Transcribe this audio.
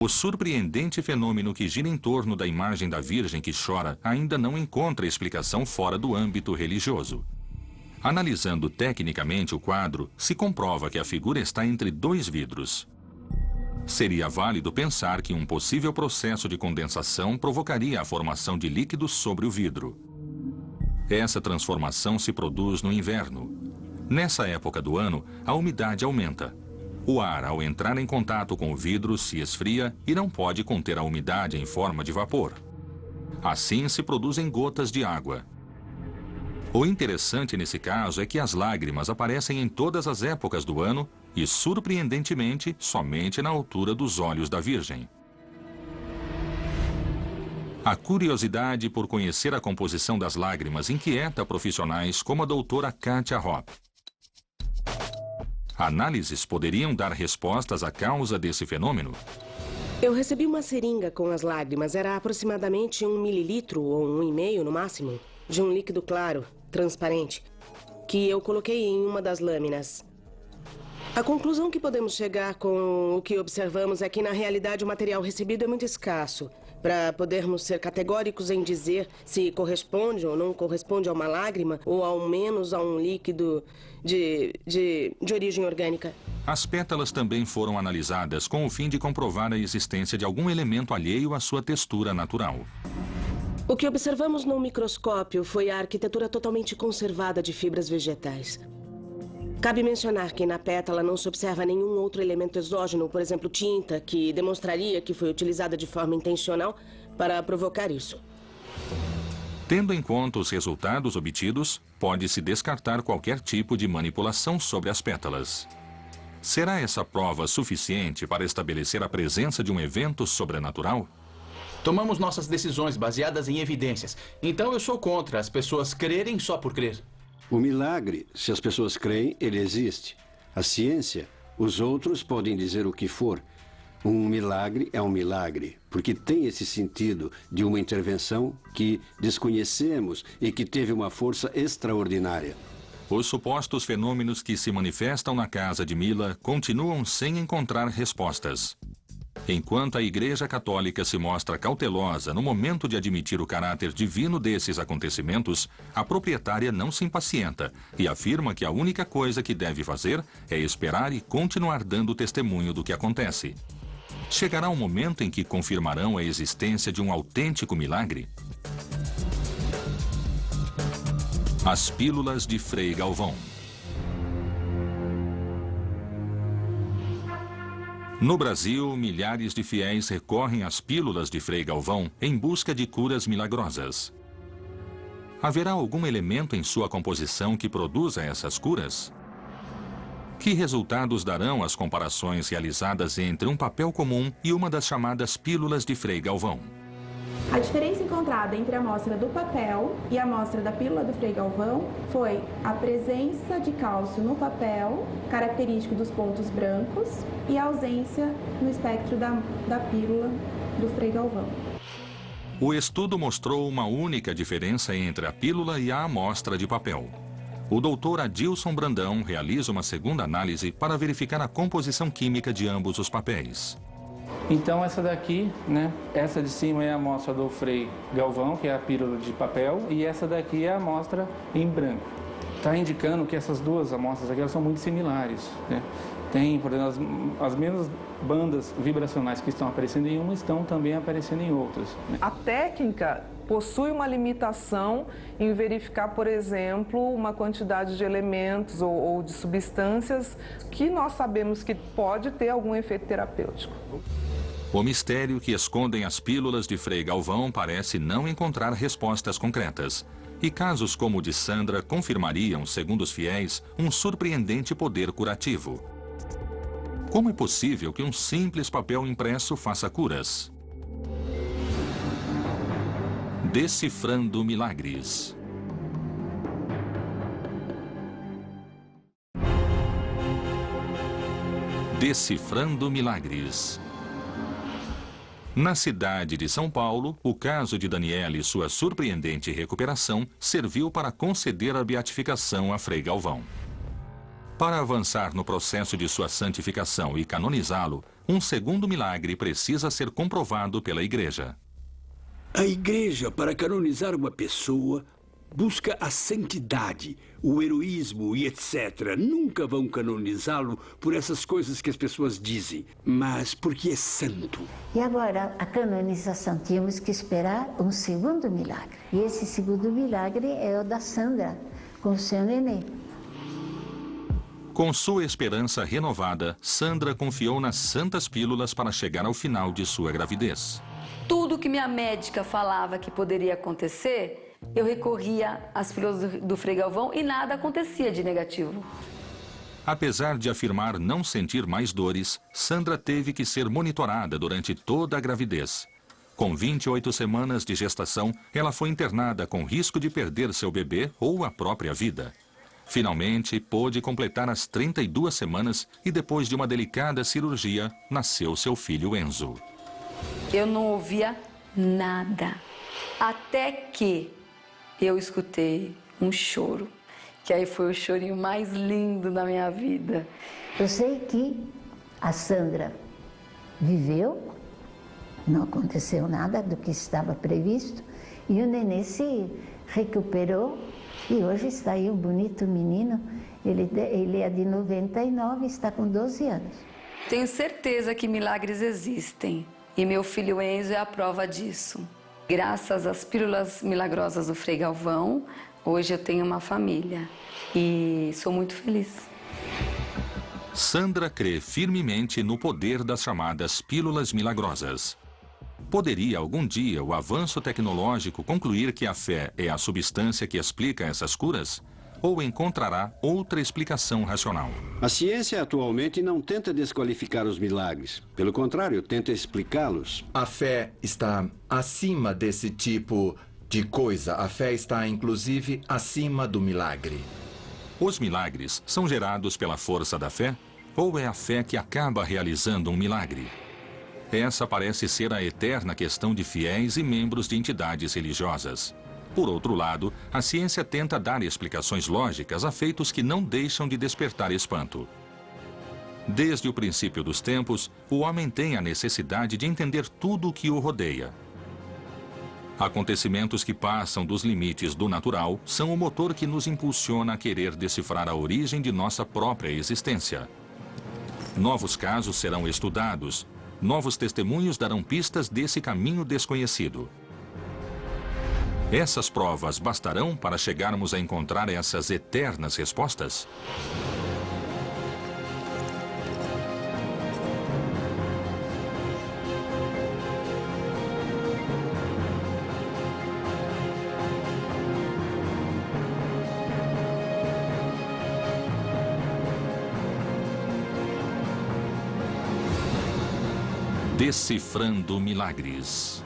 O surpreendente fenômeno que gira em torno da imagem da Virgem que chora ainda não encontra explicação fora do âmbito religioso. Analisando tecnicamente o quadro, se comprova que a figura está entre dois vidros. Seria válido pensar que um possível processo de condensação provocaria a formação de líquidos sobre o vidro. Essa transformação se produz no inverno. Nessa época do ano, a umidade aumenta. O ar, ao entrar em contato com o vidro, se esfria e não pode conter a umidade em forma de vapor. Assim se produzem gotas de água. O interessante nesse caso é que as lágrimas aparecem em todas as épocas do ano e, surpreendentemente, somente na altura dos olhos da Virgem. A curiosidade por conhecer a composição das lágrimas inquieta profissionais como a doutora Katia Hopp. Análises poderiam dar respostas à causa desse fenômeno? Eu recebi uma seringa com as lágrimas. Era aproximadamente 1 mililitro ou 1,5 no máximo, de um líquido claro, transparente, que eu coloquei em uma das lâminas. A conclusão que podemos chegar com o que observamos é que, na realidade, o material recebido é muito escasso para podermos ser categóricos em dizer se corresponde ou não corresponde a uma lágrima ou, ao menos, a um líquido de origem orgânica. As pétalas também foram analisadas com o fim de comprovar a existência de algum elemento alheio à sua textura natural. O que observamos no microscópio foi a arquitetura totalmente conservada de fibras vegetais. Cabe mencionar que na pétala não se observa nenhum outro elemento exógeno, por exemplo, tinta, que demonstraria que foi utilizada de forma intencional para provocar isso. Tendo em conta os resultados obtidos, pode-se descartar qualquer tipo de manipulação sobre as pétalas. Será essa prova suficiente para estabelecer a presença de um evento sobrenatural? Tomamos nossas decisões baseadas em evidências. Então eu sou contra as pessoas crerem só por crer. O milagre, se as pessoas creem, ele existe. A ciência, os outros podem dizer o que for. Um milagre é um milagre, porque tem esse sentido de uma intervenção que desconhecemos e que teve uma força extraordinária. Os supostos fenômenos que se manifestam na casa de Mila continuam sem encontrar respostas. Enquanto a Igreja Católica se mostra cautelosa no momento de admitir o caráter divino desses acontecimentos, a proprietária não se impacienta e afirma que a única coisa que deve fazer é esperar e continuar dando testemunho do que acontece. Chegará um momento em que confirmarão a existência de um autêntico milagre? As pílulas de Frei Galvão. No Brasil, milhares de fiéis recorrem às pílulas de Frei Galvão em busca de curas milagrosas. Haverá algum elemento em sua composição que produza essas curas? Que resultados darão as comparações realizadas entre um papel comum e uma das chamadas pílulas de Frei Galvão? A diferença encontrada entre a amostra do papel e a amostra da pílula do Frei Galvão foi a presença de cálcio no papel, característico dos pontos brancos, e a ausência no espectro da pílula do Frei Galvão. O estudo mostrou uma única diferença entre a pílula e a amostra de papel. O doutor Adilson Brandão realiza uma segunda análise para verificar a composição química de ambos os papéis. Então essa daqui, né, essa de cima é a amostra do Frei Galvão, que é a pílula de papel, e essa daqui é a amostra em branco. Está indicando que essas duas amostras aqui elas são muito similares, né? Tem, por exemplo, as mesmas bandas vibracionais que estão aparecendo em uma estão também aparecendo em outras, né? A técnica possui uma limitação em verificar, por exemplo, uma quantidade de elementos ou de substâncias que nós sabemos que pode ter algum efeito terapêutico. O mistério que escondem as pílulas de Frei Galvão parece não encontrar respostas concretas. E casos como o de Sandra confirmariam, segundo os fiéis, um surpreendente poder curativo. Como é possível que um simples papel impresso faça curas? Decifrando milagres. Decifrando milagres. Na cidade de São Paulo, o caso de Daniela e sua surpreendente recuperação serviu para conceder a beatificação a Frei Galvão. Para avançar no processo de sua santificação e canonizá-lo, um segundo milagre precisa ser comprovado pela Igreja. A Igreja, para canonizar uma pessoa, busca a santidade, o heroísmo e etc. Nunca vão canonizá-lo por essas coisas que as pessoas dizem, mas porque é santo. E agora, a canonização, tínhamos que esperar um segundo milagre. E esse segundo milagre é o da Sandra, com o seu neném. Com sua esperança renovada, Sandra confiou nas santas pílulas para chegar ao final de sua gravidez. Tudo que minha médica falava que poderia acontecer, eu recorria às pílulas do Frei Galvão e nada acontecia de negativo. Apesar de afirmar não sentir mais dores, Sandra teve que ser monitorada durante toda a gravidez. Com 28 semanas de gestação, ela foi internada com risco de perder seu bebê ou a própria vida. Finalmente, pôde completar as 32 semanas e depois de uma delicada cirurgia, nasceu seu filho Enzo. Eu não ouvia nada, até que eu escutei um choro, que aí foi o chorinho mais lindo da minha vida. Eu sei que a Sandra viveu, não aconteceu nada do que estava previsto, e o nenê se recuperou, e hoje está aí um bonito menino, ele é de 99 e está com 12 anos. Tenho certeza que milagres existem, e meu filho Enzo é a prova disso. Graças às pílulas milagrosas do Frei Galvão, hoje eu tenho uma família e sou muito feliz. Sandra crê firmemente no poder das chamadas pílulas milagrosas. Poderia algum dia o avanço tecnológico concluir que a fé é a substância que explica essas curas? Ou encontrará outra explicação racional? A ciência atualmente não tenta desqualificar os milagres. Pelo contrário, tenta explicá-los. A fé está acima desse tipo de coisa. A fé está, inclusive, acima do milagre. Os milagres são gerados pela força da fé? Ou é a fé que acaba realizando um milagre? Essa parece ser a eterna questão de fiéis e membros de entidades religiosas. Por outro lado, a ciência tenta dar explicações lógicas a feitos que não deixam de despertar espanto. Desde o princípio dos tempos, o homem tem a necessidade de entender tudo o que o rodeia. Acontecimentos que passam dos limites do natural são o motor que nos impulsiona a querer decifrar a origem de nossa própria existência. Novos casos serão estudados, novos testemunhos darão pistas desse caminho desconhecido. Essas provas bastarão para chegarmos a encontrar essas eternas respostas? Decifrando Milagres.